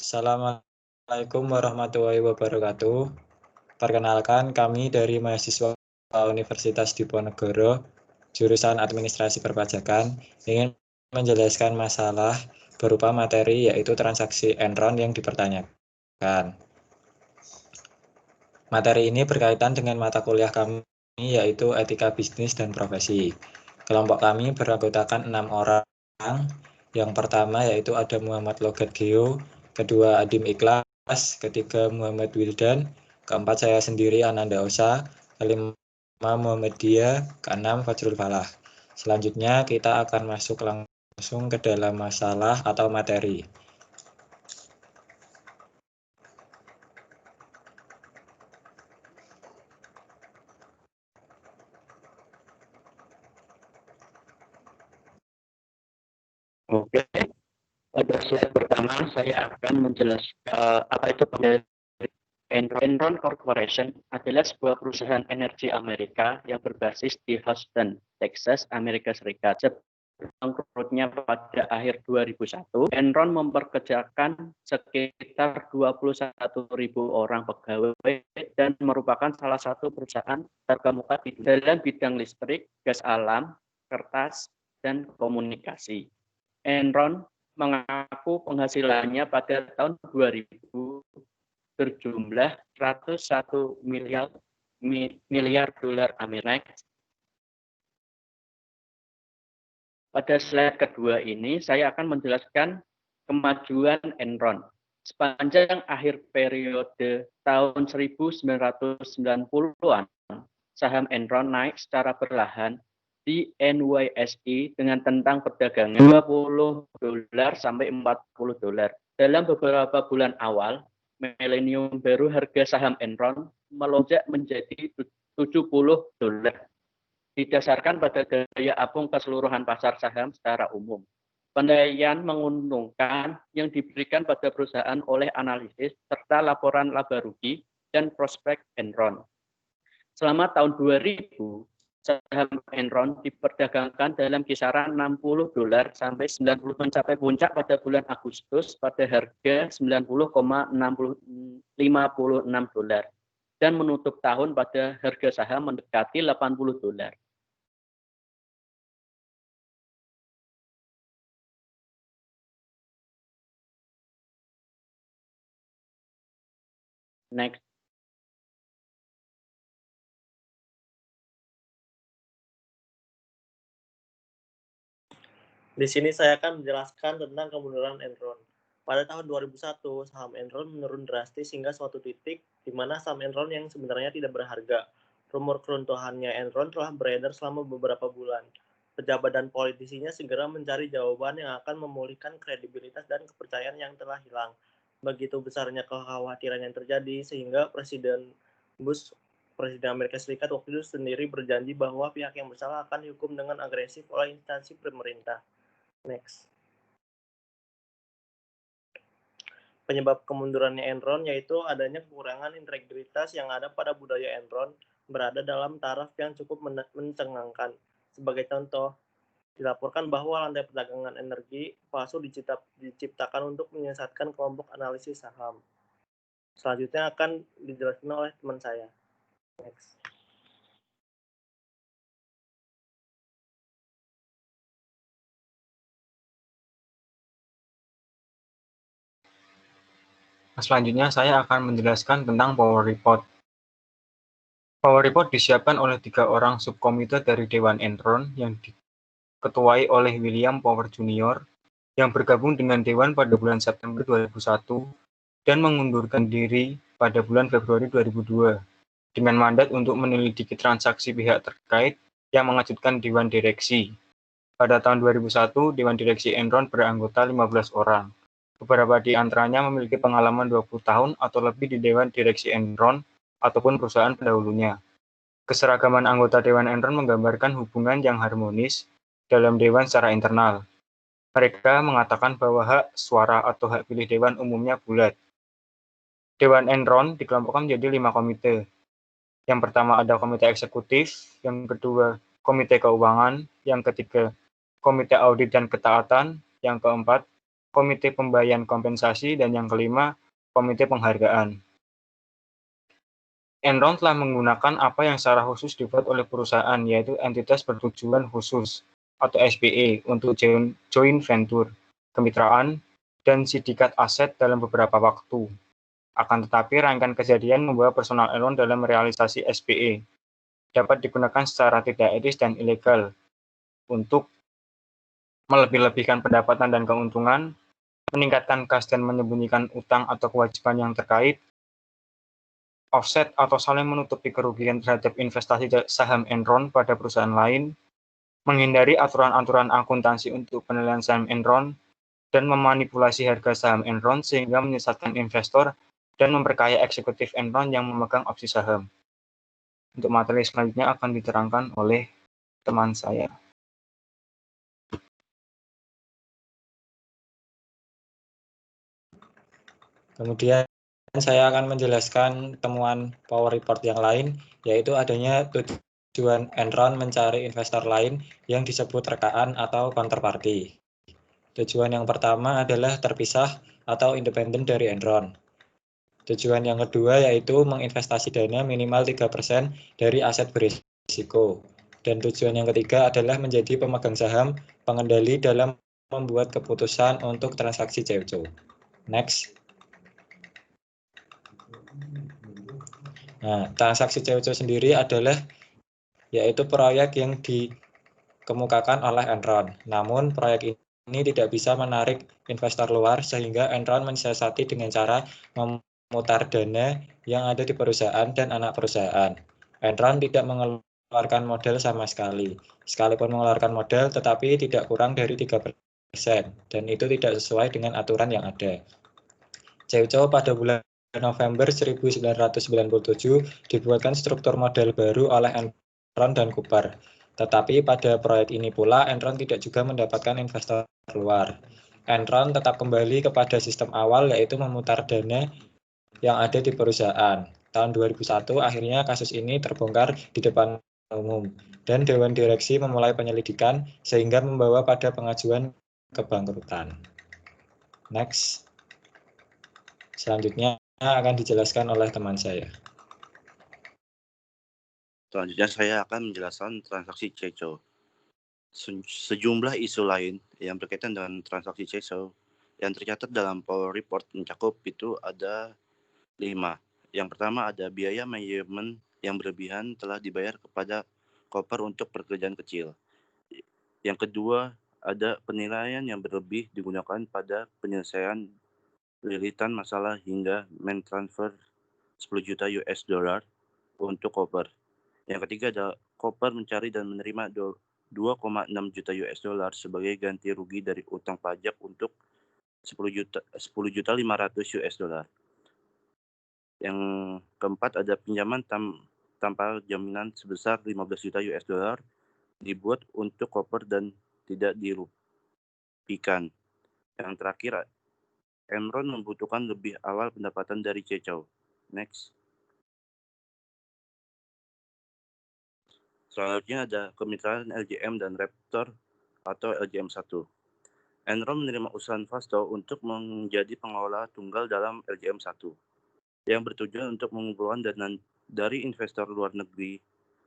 Assalamualaikum warahmatullahi wabarakatuh. Perkenalkan, kami dari mahasiswa Universitas Diponegoro, jurusan Administrasi Perpajakan, ingin menjelaskan masalah berupa materi yaitu transaksi Enron yang dipertanyakan. Materi ini berkaitan dengan mata kuliah kami yaitu Etika Bisnis dan Profesi. Kelompok kami beranggotakan 6 orang. Yang pertama yaitu ada Muhammad Logat Geo, kedua Adim Ikhlas, ketiga Muhammad Wildan, keempat saya sendiri Ananda Osa, kelima Muhammad Dia, keenam Fajrul Falah. Selanjutnya kita akan masuk langsung ke dalam masalah atau materi. Oke, pada slide pertama saya akan menjelaskan apa itu Enron Corporation adalah sebuah perusahaan energi Amerika yang berbasis di Houston, Texas, Amerika Serikat. Bangkrutnya pada akhir 2001, Enron memperkerjakan sekitar 21.000 orang pegawai dan merupakan salah satu perusahaan terkemuka di dalam bidang listrik, gas alam, kertas, dan komunikasi. Enron mengaku penghasilannya pada tahun 2000 berjumlah 101 miliar dolar Amerika. Pada slide kedua ini saya akan menjelaskan kemajuan Enron. Sepanjang akhir periode tahun 1990-an, saham Enron naik secara perlahan di NYSE dengan tentang perdagangan $20 sampai $40. Dalam beberapa bulan awal, milenium baru harga saham Enron melonjak menjadi $70. Didasarkan pada daya apung keseluruhan pasar saham secara umum. Penilaian menguntungkan yang diberikan pada perusahaan oleh analisis serta laporan laba rugi dan prospek Enron. Selama tahun 2000, saham Enron diperdagangkan dalam kisaran $60 sampai 90 mencapai puncak pada bulan Agustus pada harga $90,56 dan menutup tahun pada harga saham mendekati $80. Next. Di sini saya akan menjelaskan tentang kemunduran Enron. Pada tahun 2001, saham Enron menurun drastis hingga suatu titik di mana saham Enron yang sebenarnya tidak berharga. Rumor keruntuhannya Enron telah beredar selama beberapa bulan. Pejabat dan politisinya segera mencari jawaban yang akan memulihkan kredibilitas dan kepercayaan yang telah hilang. Begitu besarnya kekhawatiran yang terjadi sehingga Presiden Bush, Presiden Amerika Serikat waktu itu sendiri berjanji bahwa pihak yang bersalah akan dihukum dengan agresif oleh instansi pemerintah. Next. Penyebab kemundurannya Enron yaitu adanya kekurangan integritas yang ada pada budaya Enron berada dalam taraf yang cukup mencengangkan. Sebagai contoh, dilaporkan bahwa lantai perdagangan energi palsu diciptakan untuk menyesatkan kelompok analisis saham. Selanjutnya akan dijelaskan oleh teman saya. Next. Selanjutnya saya akan menjelaskan tentang Power Report. Power Report disiapkan oleh 3 orang subkomite dari Dewan Enron yang diketuai oleh William Power Jr. yang bergabung dengan Dewan pada bulan September 2001 dan mengundurkan diri pada bulan Februari 2002 dengan mandat untuk menyelidiki transaksi pihak terkait yang mengejutkan Dewan Direksi. Pada tahun 2001, Dewan Direksi Enron beranggota 15 orang. Beberapa di antaranya memiliki pengalaman 20 tahun atau lebih di Dewan Direksi Enron ataupun perusahaan pendahulunya. Keseragaman anggota Dewan Enron menggambarkan hubungan yang harmonis dalam Dewan secara internal. Mereka mengatakan bahwa hak suara atau hak pilih Dewan umumnya bulat. Dewan Enron dikelompokkan menjadi 5 komite. Yang pertama ada komite eksekutif, yang kedua komite keuangan, yang ketiga komite audit dan ketaatan, yang keempat komite pembayaran kompensasi, dan yang kelima, komite penghargaan. Enron telah menggunakan apa yang secara khusus dibuat oleh perusahaan, yaitu entitas bertujuan khusus atau SPE untuk joint venture, kemitraan, dan sindikat aset dalam beberapa waktu. Akan tetapi, rangkaian kejadian membawa personal Enron dalam realisasi SPE dapat digunakan secara tidak etis dan ilegal untuk melebih-lebihkan pendapatan dan keuntungan, meningkatkan kas dan menyembunyikan utang atau kewajiban yang terkait, offset atau saling menutupi kerugian terhadap investasi saham Enron pada perusahaan lain, menghindari aturan-aturan akuntansi untuk penilaian saham Enron, dan memanipulasi harga saham Enron sehingga menyesatkan investor dan memperkaya eksekutif Enron yang memegang opsi saham. Untuk materi selanjutnya akan diterangkan oleh teman saya. Kemudian saya akan menjelaskan temuan Power Report yang lain, yaitu adanya tujuan Enron mencari investor lain yang disebut rekaan atau counterparty. Tujuan yang pertama adalah terpisah atau independen dari Enron. Tujuan yang kedua yaitu menginvestasi dana minimal 3% dari aset berisiko. Dan tujuan yang ketiga adalah menjadi pemegang saham pengendali dalam membuat keputusan untuk transaksi CFO. Next. Nah, transaksi CFO sendiri adalah yaitu proyek yang dikemukakan oleh Enron. Namun proyek ini tidak bisa menarik investor luar sehingga Enron mensiasati dengan cara memutar dana yang ada di perusahaan dan anak perusahaan. Enron tidak mengeluarkan modal sama sekali. Sekalipun mengeluarkan modal tetapi tidak kurang dari 3%, dan itu tidak sesuai dengan aturan yang ada. CFO pada bulan November 1997 dibuatkan struktur model baru oleh Enron dan Cooper. Tetapi pada proyek ini pula Enron tidak juga mendapatkan investor luar. Enron tetap kembali kepada sistem awal yaitu memutar dana yang ada di perusahaan. Tahun 2001 akhirnya kasus ini terbongkar di depan umum dan Dewan Direksi memulai penyelidikan sehingga membawa pada pengajuan kebangkrutan. Next. Selanjutnya akan dijelaskan oleh teman saya. Selanjutnya saya akan menjelaskan transaksi CFO. Sejumlah isu lain yang berkaitan dengan transaksi CFO yang tercatat dalam Power Report mencakup itu ada 5. Yang pertama ada biaya manajemen yang berlebihan telah dibayar kepada Cooper untuk pekerjaan kecil. Yang kedua ada penilaian yang berlebih digunakan pada penyelesaian lilitan masalah hingga mentransfer 10 juta US dollar untuk Cooper. Yang ketiga ada Cooper mencari dan menerima 2,6 juta US dollar sebagai ganti rugi dari utang pajak untuk 10.500.000 US dollar. Yang keempat ada pinjaman tanpa jaminan sebesar 15 juta US dollar dibuat untuk Cooper dan tidak dirupikan. Yang terakhir, Enron membutuhkan lebih awal pendapatan dari CFO. Next. Selanjutnya ada kemitraan LJM dan Raptor atau LJM1. Enron menerima usulan Vasto untuk menjadi pengelola tunggal dalam LJM1 yang bertujuan untuk mengumpulkan dana dari investor luar negeri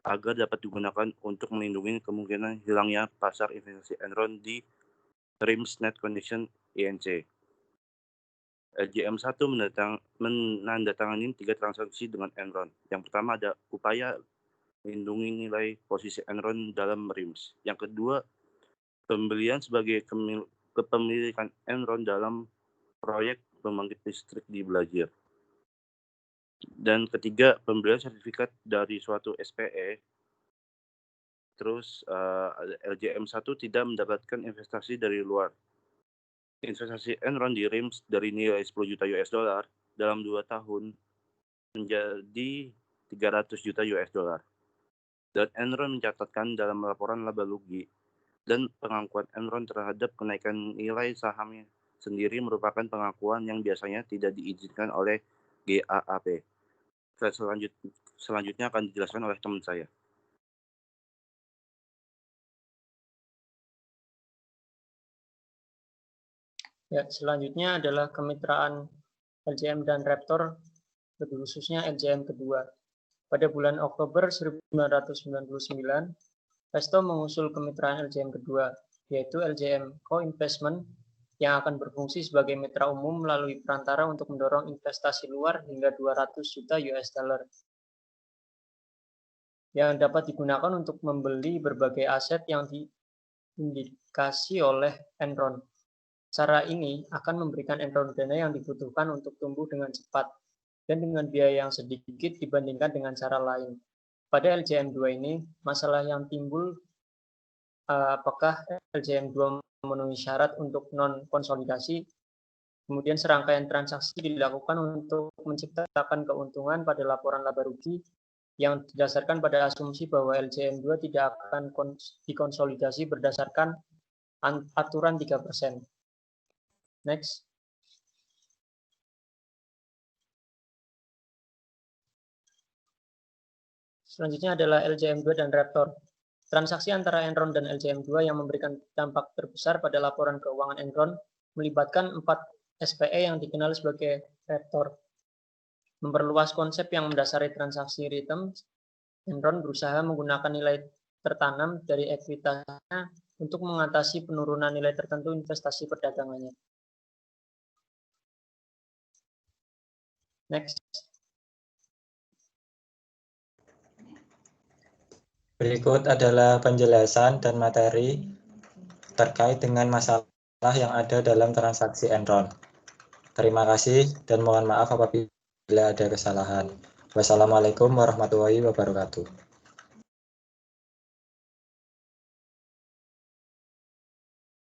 agar dapat digunakan untuk melindungi kemungkinan hilangnya pasar investasi Enron di RIMS Net Condition INC. LJM1 menandatangani 3 transaksi dengan Enron. Yang pertama ada upaya melindungi nilai posisi Enron dalam RIMS. Yang kedua, pembelian sebagai kepemilikan Enron dalam proyek pembangkit listrik di Belajar. Dan ketiga, pembelian sertifikat dari suatu SPE. Terus LJM1 tidak mendapatkan investasi dari luar. Investasi Enron di RIMS dari nilai 10 juta US dollar dalam 2 tahun menjadi 300 juta US dollar. Dan Enron mencatatkan dalam laporan laba rugi dan pengakuan Enron terhadap kenaikan nilai sahamnya sendiri merupakan pengakuan yang biasanya tidak diizinkan oleh GAAP. Selanjutnya akan dijelaskan oleh teman saya. Ya, selanjutnya adalah kemitraan LJM dan Raptor, lebih khususnya LJM kedua. Pada bulan Oktober 1999, Resto mengusul kemitraan LJM kedua, yaitu LJM Co-Investment, yang akan berfungsi sebagai mitra umum melalui perantara untuk mendorong investasi luar hingga 200 juta US dollar yang dapat digunakan untuk membeli berbagai aset yang diindikasi oleh Enron. Cara ini akan memberikan Enron dana yang dibutuhkan untuk tumbuh dengan cepat dan dengan biaya yang sedikit dibandingkan dengan cara lain. Pada LJM 2 ini, masalah yang timbul apakah LJM 2 memenuhi syarat untuk non-konsolidasi, kemudian serangkaian transaksi dilakukan untuk menciptakan keuntungan pada laporan laba rugi yang didasarkan pada asumsi bahwa LJM 2 tidak akan dikonsolidasi berdasarkan aturan 3%. Next. Selanjutnya adalah LJM 2 dan Raptor. Transaksi antara Enron dan LJM 2 yang memberikan dampak terbesar pada laporan keuangan Enron melibatkan 4 SPE yang dikenal sebagai Raptor. Memperluas konsep yang mendasari transaksi rhythm, Enron berusaha menggunakan nilai tertanam dari ekuitasnya untuk mengatasi penurunan nilai tertentu investasi perdagangannya. Next. Berikut adalah penjelasan dan materi terkait dengan masalah yang ada dalam transaksi Enron. Terima kasih dan mohon maaf apabila ada kesalahan. Wassalamualaikum warahmatullahi wabarakatuh.